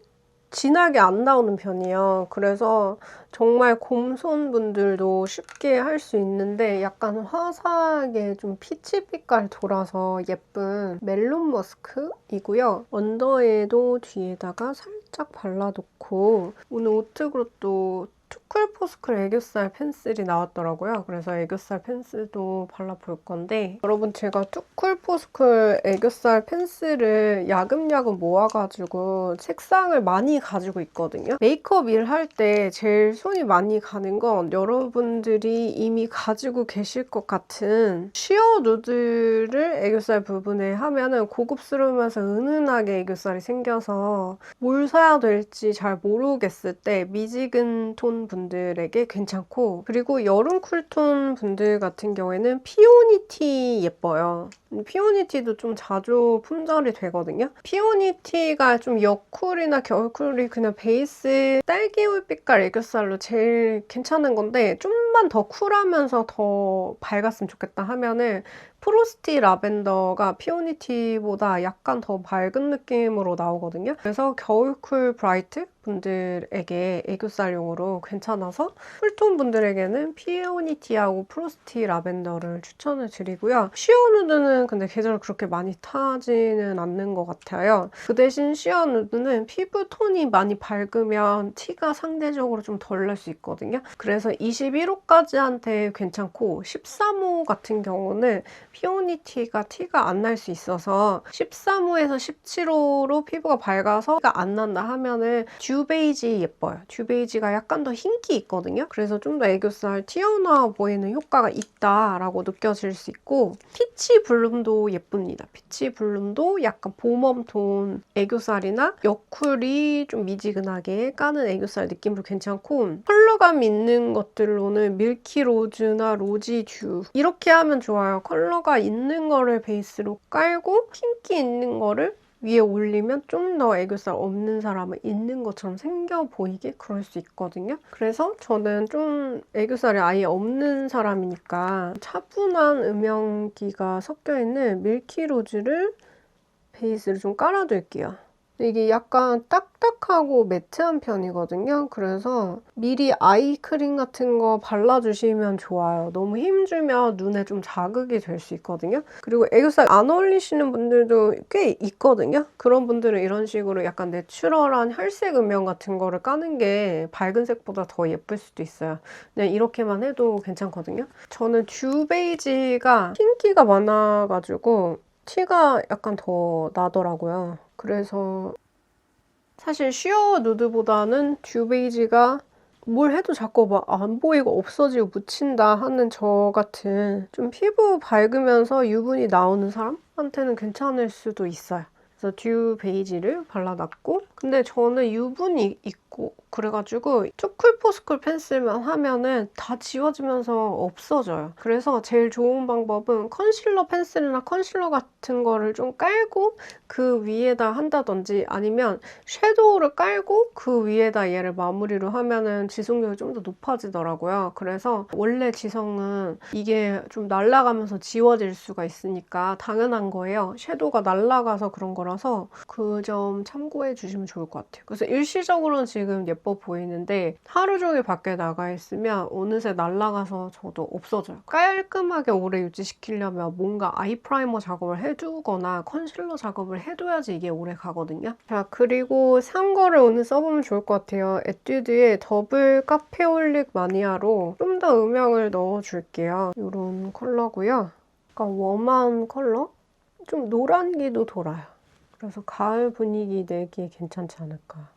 진하게 안 나오는 편이에요. 그래서 정말 곰손 분들도 쉽게 할 수 있는데 약간 화사하게 좀 피치 빛깔 돌아서 예쁜 멜론 머스크이고요. 언더에도 뒤에다가 살짝 살짝 발라놓고 오늘 오트그로또 투쿨포스쿨 애교살 펜슬이 나왔더라고요. 그래서 애교살 펜슬도 발라볼 건데 여러분 제가 투쿨포스쿨 애교살 펜슬을 야금야금 모아가지고 색상을 많이 가지고 있거든요. 메이크업 일할 때 제일 손이 많이 가는 건 여러분들이 이미 가지고 계실 것 같은 쉬어 누드를 애교살 부분에 하면은 고급스러우면서 은은하게 애교살이 생겨서 뭘 사야 될지 잘 모르겠을 때 미지근 톤 분들에게 괜찮고, 그리고 여름 쿨톤 분들 같은 경우에는 피오니티 예뻐요. 피오니티도 좀 자주 품절이 되거든요. 피오니티가 좀 여쿨이나 겨울쿨이 그냥 베이스 딸기울 빛깔 애교살로 제일 괜찮은 건데 좀만 더 쿨하면서 더 밝았으면 좋겠다 하면은 프로스티 라벤더가 피오니티보다 약간 더 밝은 느낌으로 나오거든요. 그래서 겨울쿨 브라이트 분들에게 애교살용으로 괜찮아서 쿨톤 분들에게는 피오니티하고 프로스티 라벤더를 추천을 드리고요. 쉬어 누드는 근데 계절 그렇게 많이 타지는 않는 것 같아요. 그 대신 쉬어 누드는 피부 톤이 많이 밝으면 티가 상대적으로 좀 덜 날 수 있거든요. 그래서 21호까지한테 괜찮고 13호 같은 경우는 피오니티가 티가 안 날 수 있어서 13호에서 17호로 피부가 밝아서 티가 안 난다 하면은 듀 베이지 예뻐요. 듀 베이지가 약간 더 흰기 있거든요. 그래서 좀 더 애교살 튀어나와 보이는 효과가 있다라고 느껴질 수 있고, 피치 블룸도 예쁩니다. 피치 블룸도 약간 봄웜톤 애교살이나 여쿨이 좀 미지근하게 까는 애교살 느낌으로 괜찮고, 컬러감 있는 것들로는 밀키 로즈나 로지 듀 이렇게 하면 좋아요. 컬러가 있는 거를 베이스로 깔고 흰기 있는 거를 위에 올리면 좀 더 애교살 없는 사람은 있는 것처럼 생겨 보이게 그럴 수 있거든요. 그래서 저는 좀 애교살이 아예 없는 사람이니까 차분한 음영기가 섞여있는 밀키로즈를 베이스를 좀 깔아둘게요. 이게 약간 딱딱하고 매트한 편이거든요. 그래서 미리 아이크림 같은 거 발라주시면 좋아요. 너무 힘주면 눈에 좀 자극이 될 수 있거든요. 그리고 애교살 안 어울리시는 분들도 꽤 있거든요. 그런 분들은 이런 식으로 약간 내추럴한 혈색 음영 같은 거를 까는 게 밝은 색보다 더 예쁠 수도 있어요. 그냥 이렇게만 해도 괜찮거든요. 저는 듀 베이지가 흰기가 많아가지고 티가 약간 더 나더라고요. 그래서 사실 쉬어 누드보다는 듀 베이지가 뭘 해도 자꾸 막 안 보이고 없어지고 묻힌다 하는 저 같은 좀 피부 밝으면서 유분이 나오는 사람한테는 괜찮을 수도 있어요. 그래서 듀 베이지를 발라놨고, 근데 저는 유분이 있고 그래가지고 투쿨포스쿨 펜슬만 하면은 다 지워지면서 없어져요. 그래서 제일 좋은 방법은 컨실러 펜슬이나 컨실러 같은 거를 좀 깔고 그 위에다 한다든지, 아니면 섀도우를 깔고 그 위에다 얘를 마무리로 하면은 지속력이 좀 더 높아지더라고요. 그래서 원래 지성은 이게 좀 날아가면서 지워질 수가 있으니까 당연한 거예요. 섀도우가 날아가서 그런 거라서 그 점 참고해 주시면 좋을 것 같아요. 그래서 일시적으로는 지금 예뻐 보이는데 하루 종일 밖에 나가 있으면 어느새 날아가서 저도 없어져요. 깔끔하게 오래 유지시키려면 뭔가 아이 프라이머 작업을 해두거나 컨실러 작업을 해둬야지 이게 오래 가거든요. 자, 그리고 산 거를 오늘 써보면 좋을 것 같아요. 에뛰드의 더블 카페올릭 마니아로 좀 더 음영을 넣어줄게요. 이런 컬러고요. 약간 웜한 컬러? 좀 노란기도 돌아요. 그래서 가을 분위기 내기에 괜찮지 않을까.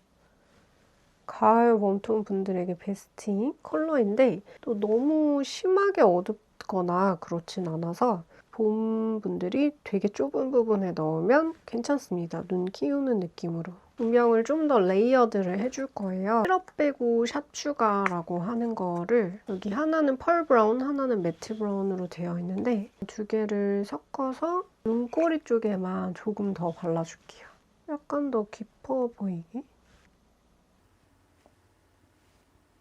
가을 웜톤 분들에게 베스트인 컬러인데 또 너무 심하게 어둡거나 그렇진 않아서 봄 분들이 되게 좁은 부분에 넣으면 괜찮습니다. 눈 키우는 느낌으로. 음영을 좀 더 레이어드를 해줄 거예요. 시럽 빼고 샷 추가라고 하는 거를, 여기 하나는 펄 브라운, 하나는 매트 브라운으로 되어 있는데 두 개를 섞어서 눈꼬리 쪽에만 조금 더 발라줄게요. 약간 더 깊어 보이게.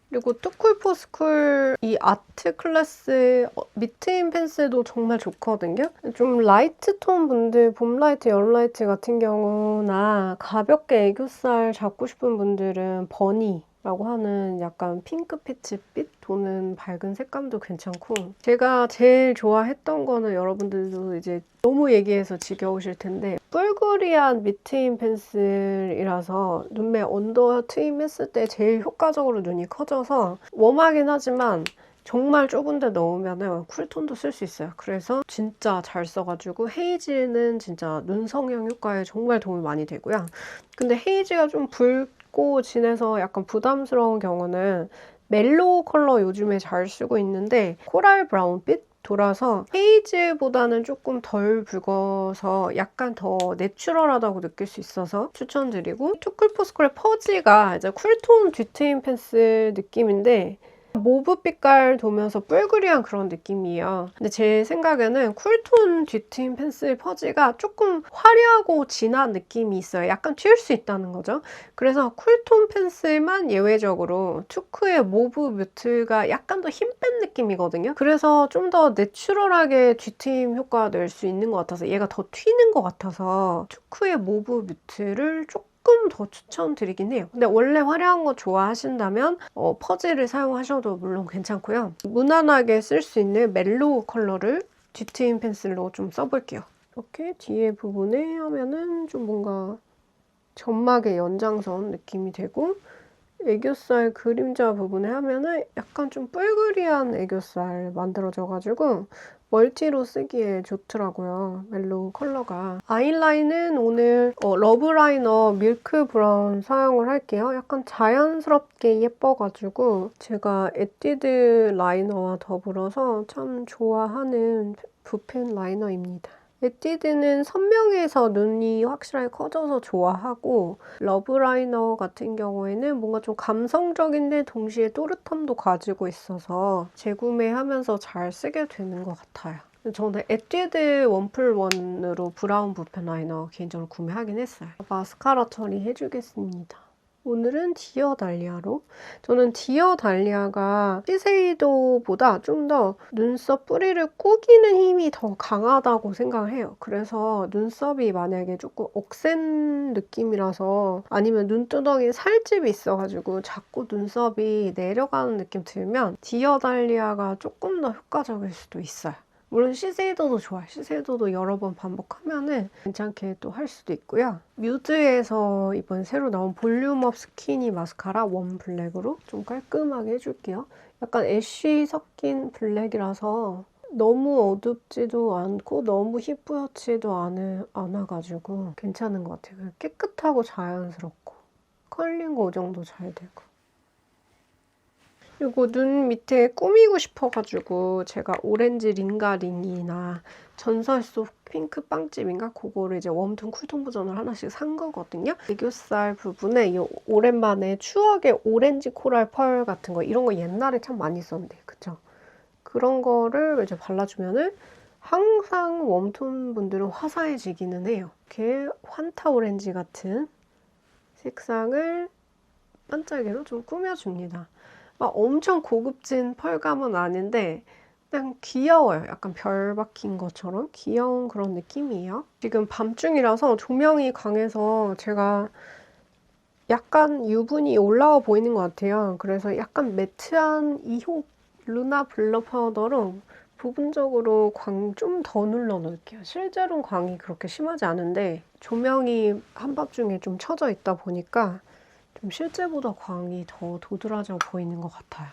그리고 투쿨포스쿨 이 아트 클래스 미트인 펜슬도 정말 좋거든요. 좀 라이트 톤 분들, 봄 라이트, 여름 라이트 같은 경우나 가볍게 애교살 잡고 싶은 분들은 버니 라고 하는 약간 핑크 피치빛 도는 밝은 색감도 괜찮고, 제가 제일 좋아했던 거는 여러분들도 이제 너무 얘기해서 지겨우실 텐데, 뿔그리한 미트인 펜슬이라서 눈매 언더 트임 했을 때 제일 효과적으로 눈이 커져서 웜하긴 하지만 정말 좁은 데 넣으면 쿨톤도 쓸 수 있어요. 그래서 진짜 잘 써가지고 헤이즈는 진짜 눈 성형 효과에 정말 도움이 많이 되고요. 근데 헤이즈가 좀 붉고 진해서 약간 부담스러운 경우는 멜로우 컬러 요즘에 잘 쓰고 있는데 코랄 브라운빛 돌아서 헤이즈보다는 조금 덜 붉어서 약간 더 내추럴하다고 느낄 수 있어서 추천드리고, 투쿨포스쿨의 퍼지가 이제 쿨톤 뒤트임 펜슬 느낌인데 모브 빛깔 도면서 뿔그리한 그런 느낌이에요. 근데 제 생각에는 쿨톤 뒤트임 펜슬 퍼지가 조금 화려하고 진한 느낌이 있어요. 약간 튈 수 있다는 거죠. 그래서 쿨톤 펜슬만 예외적으로 투크의 모브 뮤트가 약간 더 힘 뺀 느낌이거든요. 그래서 좀 더 내추럴하게 뒤트임 효과 낼 수 있는 것 같아서, 얘가 더 튀는 것 같아서 투크의 모브 뮤트를 조금 더 추천드리긴 해요. 근데 원래 화려한 거 좋아하신다면 퍼즐을 사용하셔도 물론 괜찮고요. 무난하게 쓸 수 있는 멜로우 컬러를 뒤트임 펜슬로 좀 써볼게요. 이렇게 뒤에 부분에 하면은 좀 뭔가 점막의 연장선 느낌이 되고, 애교살 그림자 부분에 하면은 약간 좀 뿔그리한 애교살 만들어져가지고 멀티로 쓰기에 좋더라고요. 멜로우 컬러가. 아이라인은 오늘 러브라이너 밀크 브라운 사용을 할게요. 약간 자연스럽게 예뻐가지고 제가 에뛰드 라이너와 더불어서 참 좋아하는 붓펜 라이너입니다. 에뛰드는 선명해서 눈이 확실하게 커져서 좋아하고, 러브라이너 같은 경우에는 뭔가 좀 감성적인데 동시에 또렷함도 가지고 있어서 재구매하면서 잘 쓰게 되는 것 같아요. 저는 에뛰드 1+1으로 브라운 붓펜 라이너 개인적으로 구매하긴 했어요. 마스카라 처리해주겠습니다. 오늘은 디어 달리아로. 저는 디어 달리아가 시세이도보다 좀 더 눈썹 뿌리를 꾸기는 힘이 더 강하다고 생각을 해요. 그래서 눈썹이 만약에 조금 억센 느낌이라서, 아니면 눈두덩이에 살집이 있어가지고 자꾸 눈썹이 내려가는 느낌 들면 디어 달리아가 조금 더 효과적일 수도 있어요. 물론 시세이도도 좋아요. 시세이도도 여러 번 반복하면은 괜찮게 또 할 수도 있고요. 뮤즈에서 이번 새로 나온 볼륨업 스키니 마스카라 원 블랙으로 좀 깔끔하게 해줄게요. 약간 애쉬 섞인 블랙이라서 너무 어둡지도 않고 너무 희뿌옇지도 않아가지고 괜찮은 것 같아요. 깨끗하고 자연스럽고 컬링 고정도 잘 되고. 그리고 눈 밑에 꾸미고 싶어가지고 제가 오렌지 링가링이나 전설 속 핑크 빵집인가? 그거를 이제 웜톤 쿨톤 버전을 하나씩 산 거거든요. 애교살 부분에 이 오랜만에 추억의 오렌지 코랄 펄 같은 거, 이런 거 옛날에 참 많이 썼는데, 그쵸? 그런 거를 이제 발라주면은 항상 웜톤 분들은 화사해지기는 해요. 이렇게 환타 오렌지 같은 색상을 반짝이로 좀 꾸며줍니다. 막 엄청 고급진 펄감은 아닌데 그냥 귀여워요. 약간 별 박힌 것처럼 귀여운 그런 느낌이에요. 지금 밤중이라서 조명이 강해서 제가 약간 유분이 올라와 보이는 것 같아요. 그래서 약간 매트한 2호 루나 블러 파우더로 부분적으로 광 좀 더 눌러 놓을게요. 실제로는 광이 그렇게 심하지 않은데 조명이 한밤중에 좀 쳐져 있다 보니까 좀 실제보다 광이 더 도드라져 보이는 것 같아요.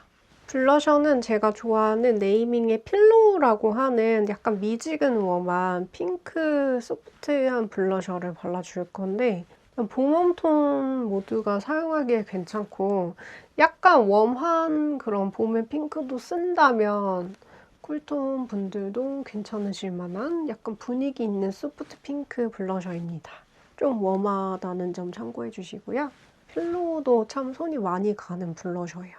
블러셔는 제가 좋아하는 네이밍의 필로우라고 하는 약간 미지근 웜한 핑크 소프트한 블러셔를 발라줄 건데, 봄웜톤 모두가 사용하기에 괜찮고 약간 웜한 그런 봄의 핑크도 쓴다면 쿨톤 분들도 괜찮으실 만한 약간 분위기 있는 소프트 핑크 블러셔입니다. 좀 웜하다는 점 참고해 주시고요. 필로우도 참 손이 많이 가는 블러셔예요.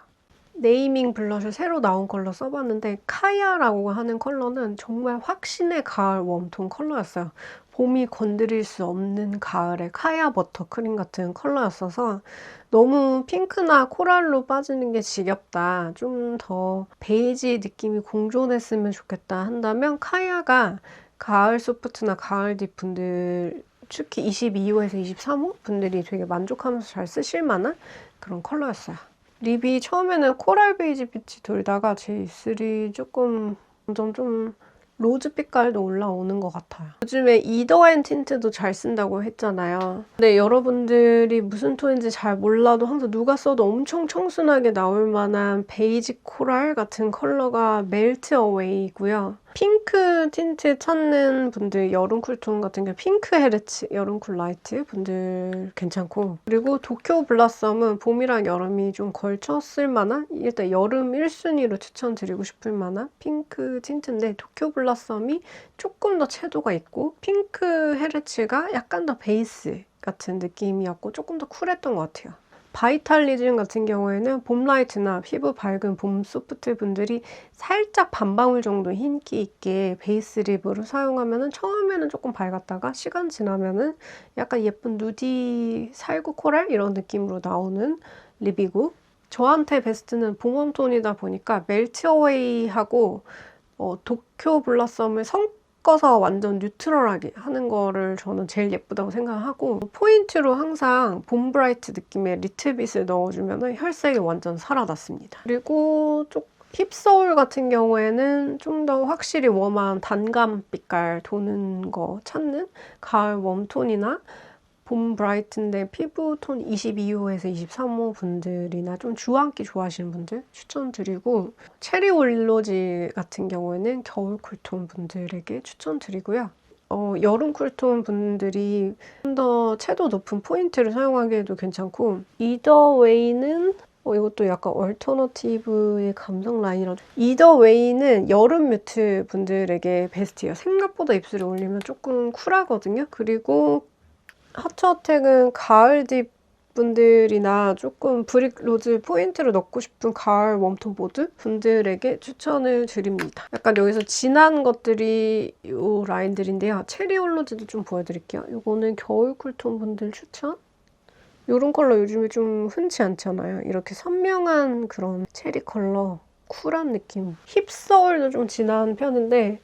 네이밍 블러셔 새로 나온 컬러 써봤는데 카야라고 하는 컬러는 정말 확신의 가을 웜톤 컬러였어요. 봄이 건드릴 수 없는 가을의 카야 버터크림 같은 컬러였어서 너무 핑크나 코랄로 빠지는 게 지겹다, 좀 더 베이지 느낌이 공존했으면 좋겠다 한다면 카야가 가을 소프트나 가을 딥 분들, 특히 22호에서 23호 분들이 되게 만족하면서 잘 쓰실 만한 그런 컬러였어요. 립이 처음에는 코랄 베이지 빛이 돌다가 제 입술이 조금 점점 좀 로즈 빛깔도 올라오는 것 같아요. 요즘에 이더앤 틴트도 잘 쓴다고 했잖아요. 근데 여러분들이 무슨 톤인지 잘 몰라도 항상 누가 써도 엄청 청순하게 나올 만한 베이지 코랄 같은 컬러가 멜트 어웨이고요. 핑크 틴트 찾는 분들, 여름 쿨톤 같은 경우 핑크 헤르츠, 여름 쿨 라이트 분들 괜찮고, 그리고 도쿄 블라썸은 봄이랑 여름이 좀 걸쳐 쓸 만한, 일단 여름 1순위로 추천드리고 싶을 만한 핑크 틴트인데, 도쿄 블라썸이 조금 더 채도가 있고 핑크 헤르츠가 약간 더 베이스 같은 느낌이었고 조금 더 쿨했던 것 같아요. 바이탈리즘 같은 경우에는 봄 라이트나 피부 밝은 봄 소프트 분들이 살짝 반방울 정도 흰기 있게 베이스 립으로 사용하면 처음에는 조금 밝았다가 시간 지나면은 약간 예쁜 누디 살구 코랄 이런 느낌으로 나오는 립이고, 저한테 베스트는 봄웜톤이다 보니까 멜트 어웨이하고 도쿄 블라썸을 섞어서 완전 뉴트럴하게 하는 거를 저는 제일 예쁘다고 생각하고, 포인트로 항상 봄 브라이트 느낌의 리틀빗을 넣어주면 혈색이 완전 살아났습니다. 그리고 힙서울 같은 경우에는 좀 더 확실히 웜한 단감 빛깔 도는 거 찾는 가을 웜톤이나 봄 브라이트인데 피부톤 22호에서 23호 분들이나 좀 주황기 좋아하시는 분들 추천드리고, 체리 올로지 같은 경우에는 겨울 쿨톤 분들에게 추천드리고요. 여름 쿨톤 분들이 좀 더 채도 높은 포인트를 사용하기에도 괜찮고, 이더웨이는 이것도 약간 얼터너티브의 감성 라인이라서, 이더웨이는 여름 뮤트 분들에게 베스트예요. 생각보다 입술에 올리면 조금 쿨하거든요. 그리고 하트어택은 가을 딥 분들이나 조금 브릭 로즈 포인트를 넣고 싶은 가을 웜톤 보드 분들에게 추천을 드립니다. 약간 여기서 진한 것들이 이 라인들인데요. 체리 올로지도 좀 보여드릴게요. 이거는 겨울 쿨톤 분들 추천? 이런 컬러 요즘에 좀 흔치 않잖아요. 이렇게 선명한 그런 체리 컬러, 쿨한 느낌. 힙서울도 좀 진한 편인데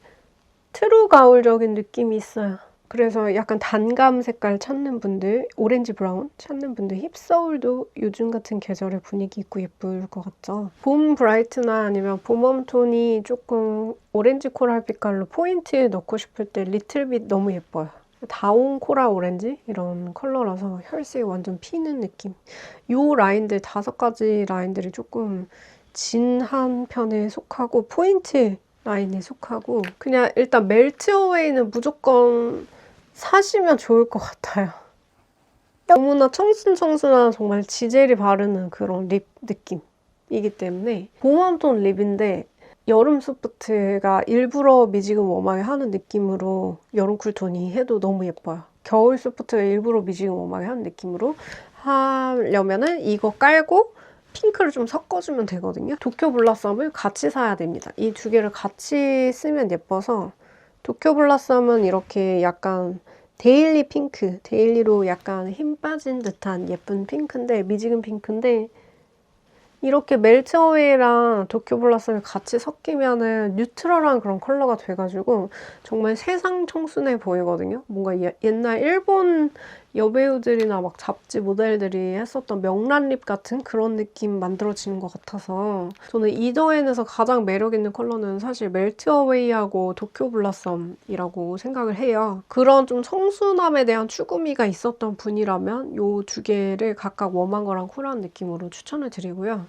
트루 가을적인 느낌이 있어요. 그래서 약간 단감 색깔 찾는 분들, 오렌지 브라운 찾는 분들, 힙서울도 요즘 같은 계절에 분위기 있고 예쁠 것 같죠. 봄 브라이트나 아니면 봄웜톤이 조금 오렌지 코랄 빛깔로 포인트 넣고 싶을 때 리틀빛 너무 예뻐요. 다운 코랄 오렌지 이런 컬러라서 혈색이 완전 피는 느낌. 요 라인들 5가지 라인들이 조금 진한 편에 속하고 포인트 라인에 속하고, 그냥 일단 멜트 어웨이는 무조건 사시면 좋을 것 같아요. 너무나 청순한 정말 지젤이 바르는 그런 립 느낌이기 때문에, 봄웜톤 립인데 여름 소프트가 일부러 미지근 웜하게 하는 느낌으로 여름 쿨톤이 해도 너무 예뻐요. 겨울 소프트가 일부러 미지근 웜하게 하는 느낌으로 하려면은 이거 깔고 핑크를 좀 섞어주면 되거든요. 도쿄 블라썸을 같이 사야 됩니다. 이 두 개를 같이 쓰면 예뻐서, 도쿄 블라썸은 이렇게 약간 데일리 핑크, 데일리로 약간 힘 빠진 듯한 예쁜 핑크인데, 미지근 핑크인데, 이렇게 멜트 어웨이랑 도쿄 블라썸이 같이 섞이면은 뉴트럴한 그런 컬러가 돼가지고 정말 세상 청순해 보이거든요. 뭔가 옛날 일본 여배우들이나 막 잡지 모델들이 했었던 명란립 같은 그런 느낌 만들어지는 것 같아서, 저는 이더앤에서 가장 매력 있는 컬러는 사실 멜트 어웨이하고 도쿄 블라썸이라고 생각을 해요. 그런 좀 청순함에 대한 추구미가 있었던 분이라면 이 두 개를 각각 웜한 거랑 쿨한 느낌으로 추천을 드리고요.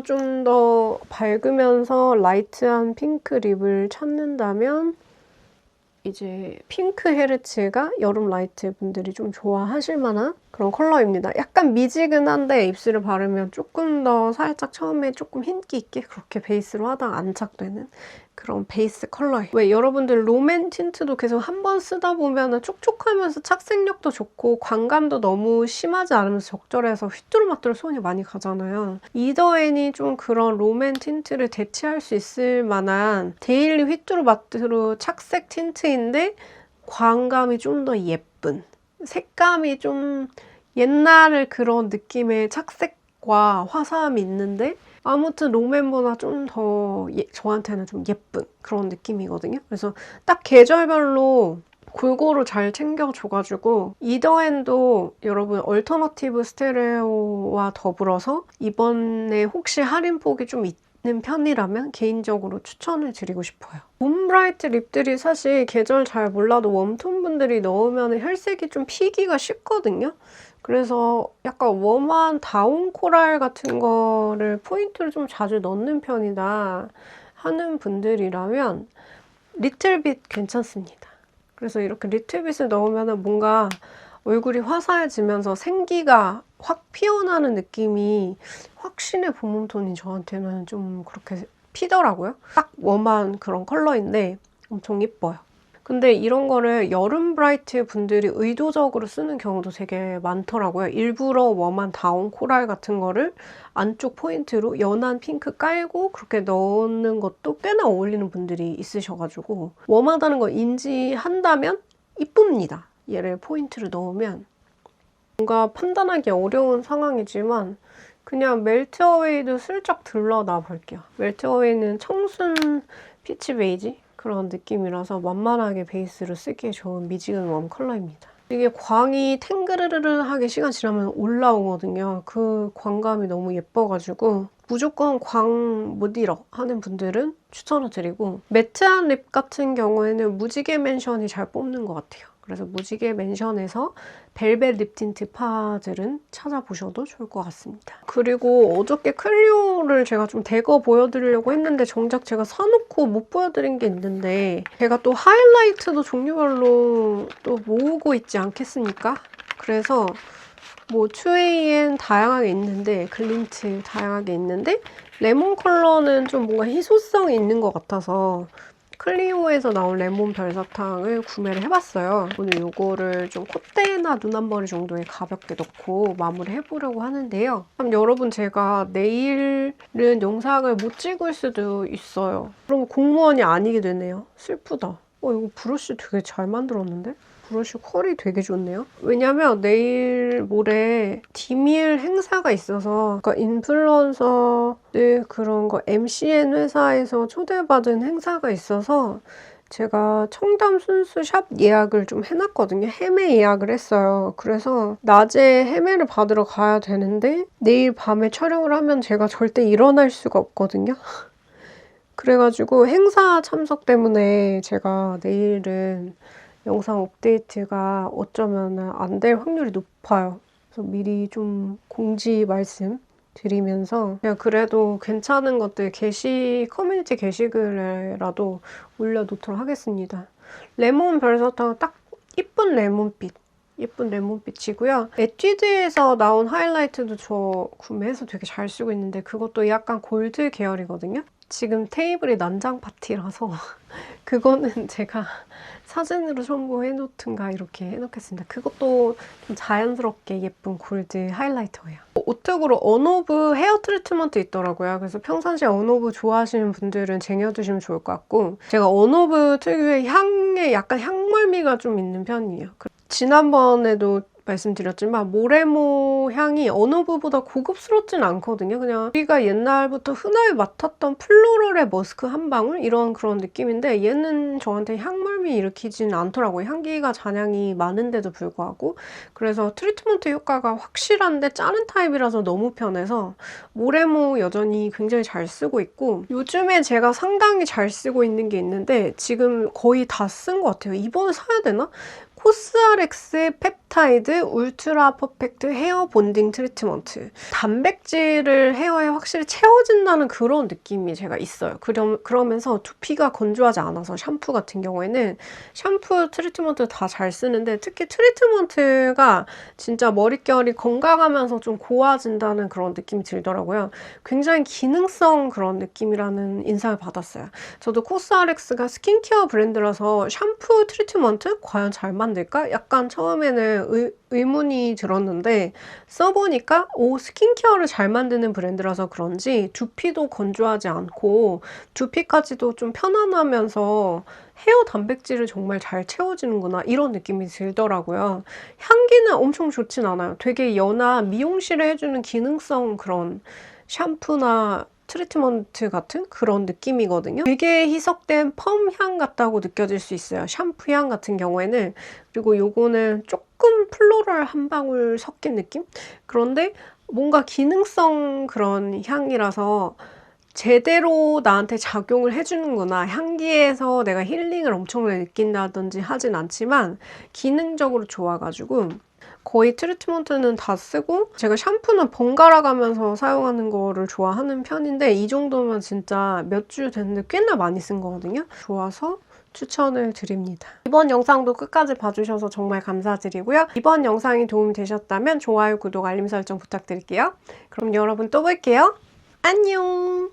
좀 더 밝으면서 라이트한 핑크 립을 찾는다면 이제 핑크 헤르츠가 여름 라이트 분들이 좀 좋아하실 만한 그런 컬러입니다. 약간 미지근한데 입술에 바르면 조금 더 살짝 처음에 조금 흰기 있게 그렇게 베이스로 하다가 안착되는 그런 베이스 컬러예요. 왜 여러분들 롬앤 틴트도 계속 한 번 쓰다 보면 촉촉하면서 착색력도 좋고 광감도 너무 심하지 않으면서 적절해서 휘뚜루마뚜루 손이 많이 가잖아요. 이더앤이 좀 그런 롬앤 틴트를 대체할 수 있을 만한 데일리 휘뚜루마뚜루 착색 틴트인데 광감이 좀 더 예쁜, 색감이 좀 옛날 그런 느낌의 착색과 화사함이 있는데 아무튼 롬앤보다 좀 더 저한테는 좀 예쁜 그런 느낌이거든요. 그래서 딱 계절별로 골고루 잘 챙겨줘가지고 이더앤도 여러분 얼터너티브 스테레오와 더불어서 이번에 혹시 할인폭이 좀 있는 편이라면 개인적으로 추천을 드리고 싶어요. 봄브라이트 립들이 사실 계절 잘 몰라도 웜톤 분들이 넣으면 혈색이 좀 피기가 쉽거든요. 그래서 약간 웜한 다운 코랄 같은 거를 포인트를 좀 자주 넣는 편이다 하는 분들이라면 리틀빛 괜찮습니다. 그래서 이렇게 리틀빛을 넣으면 뭔가 얼굴이 화사해지면서 생기가 확 피어나는 느낌이 확신의 봄웜톤이 저한테는 좀 그렇게 피더라고요. 딱 웜한 그런 컬러인데 엄청 예뻐요. 근데 이런 거를 여름 브라이트 분들이 의도적으로 쓰는 경우도 되게 많더라고요. 일부러 웜한 다운 코랄 같은 거를 안쪽 포인트로 연한 핑크 깔고 그렇게 넣는 것도 꽤나 어울리는 분들이 있으셔가지고 웜하다는 걸 인지한다면 이쁩니다. 얘를 포인트를 넣으면. 뭔가 판단하기 어려운 상황이지만 그냥 멜트 어웨이도 슬쩍 들러놔 볼게요. 멜트 어웨이는 청순 피치 베이지? 그런 느낌이라서 완만하게 베이스로 쓰기에 좋은 미지근 웜 컬러입니다. 이게 광이 탱그르르르하게 시간 지나면 올라오거든요. 그 광감이 너무 예뻐가지고 무조건 광 못 잃어 하는 분들은 추천을 드리고 매트한 립 같은 경우에는 무지개 맨션이 잘 뽑는 것 같아요. 그래서 무지개 맨션에서 벨벳 립 틴트 파들은 찾아보셔도 좋을 것 같습니다. 그리고 어저께 클리오를 제가 좀 대거 보여드리려고 했는데 정작 제가 사놓고 못 보여드린 게 있는데 제가 또 하이라이트도 종류별로 또 모으고 있지 않겠습니까? 그래서 뭐 2AM 다양하게 있는데 글린트 다양하게 있는데 레몬 컬러는 좀 뭔가 희소성이 있는 것 같아서 클리오에서 나온 레몬 별사탕을 구매를 해봤어요. 오늘 이거를 좀 콧대나 눈 한 머리 정도에 가볍게 넣고 마무리해보려고 하는데요. 그럼 여러분 제가 내일은 영상을 못 찍을 수도 있어요. 그럼 공무원이 아니게 되네요. 슬프다. 이거 브러쉬 되게 잘 만들었는데? 브러쉬 컬이 되게 좋네요. 왜냐면 내일 모레 디밀 행사가 있어서 그러니까 인플루언서들 그런 거 MCN 회사에서 초대받은 행사가 있어서 제가 청담 순수 샵 예약을 좀 해놨거든요. 헤매 예약을 했어요. 그래서 낮에 헤매를 받으러 가야 되는데 내일 밤에 촬영을 하면 제가 절대 일어날 수가 없거든요. 그래가지고 행사 참석 때문에 제가 내일은 영상 업데이트가 어쩌면 안 될 확률이 높아요. 그래서 미리 좀 공지 말씀 드리면서 그냥 그래도 괜찮은 것들 커뮤니티 게시글에라도 올려놓도록 하겠습니다. 레몬 별사탕은 딱 예쁜 레몬빛. 예쁜 레몬빛이고요. 에뛰드에서 나온 하이라이트도 저 구매해서 되게 잘 쓰고 있는데 그것도 약간 골드 계열이거든요. 지금 테이블이 난장 파티라서 그거는 제가 사진으로 첨부해놓든가 이렇게 해놓겠습니다. 그것도 좀 자연스럽게 예쁜 골드 하이라이터예요. 오특으로 언오브 헤어 트리트먼트 있더라고요. 그래서 평상시에 언오브 좋아하시는 분들은 쟁여두시면 좋을 것 같고 제가 언오브 특유의 향에 약간 향멀미가 좀 있는 편이에요. 지난번에도 말씀드렸지만 모레모 향이 언오브보다 고급스럽진 않거든요. 그냥 우리가 옛날부터 흔하게 맡았던 플로럴의 머스크 한 방울 이런 그런 느낌인데 얘는 저한테 향멀미 일으키진 않더라고요. 향기가 잔향이 많은데도 불구하고 그래서 트리트먼트 효과가 확실한데 짜는 타입이라서 너무 편해서 모레모 여전히 굉장히 잘 쓰고 있고 요즘에 제가 상당히 잘 쓰고 있는 게 있는데 지금 거의 다 쓴 것 같아요. 이번에 사야 되나? 코스알엑스의 펩타이드 울트라 퍼펙트 헤어 본딩 트리트먼트. 단백질을 헤어에 확실히 채워진다는 그런 느낌이 제가 있어요. 그러면서 두피가 건조하지 않아서 샴푸 같은 경우에는 샴푸 트리트먼트 다 잘 쓰는데 특히 트리트먼트가 진짜 머릿결이 건강하면서 좀 고와진다는 그런 느낌이 들더라고요. 굉장히 기능성 그런 느낌이라는 인상을 받았어요. 저도 코스알엑스가 스킨케어 브랜드라서 샴푸 트리트먼트 과연 잘 만들까? 약간 처음에는 의문이 들었는데 써보니까 스킨케어를 잘 만드는 브랜드라서 그런지 두피도 건조하지 않고 두피까지도 좀 편안하면서 헤어 단백질을 정말 잘 채워지는구나 이런 느낌이 들더라고요. 향기는 엄청 좋진 않아요. 되게 연한 미용실에 해주는 기능성 그런 샴푸나 트리트먼트 같은 그런 느낌이거든요. 되게 희석된 펌향 같다고 느껴질 수 있어요. 샴푸향 같은 경우에는. 그리고 요거는 조금 플로럴 한 방울 섞인 느낌? 그런데 뭔가 기능성 그런 향이라서 제대로 나한테 작용을 해주는구나. 향기에서 내가 힐링을 엄청나게 느낀다든지 하진 않지만 기능적으로 좋아가지고 거의 트리트먼트는 다 쓰고 제가 샴푸는 번갈아 가면서 사용하는 거를 좋아하는 편인데 이 정도면 진짜 몇 주 됐는데 꽤나 많이 쓴 거거든요. 좋아서 추천을 드립니다. 이번 영상도 끝까지 봐주셔서 정말 감사드리고요. 이번 영상이 도움이 되셨다면 좋아요, 구독, 알림 설정 부탁드릴게요. 그럼 여러분 또 볼게요. 안녕!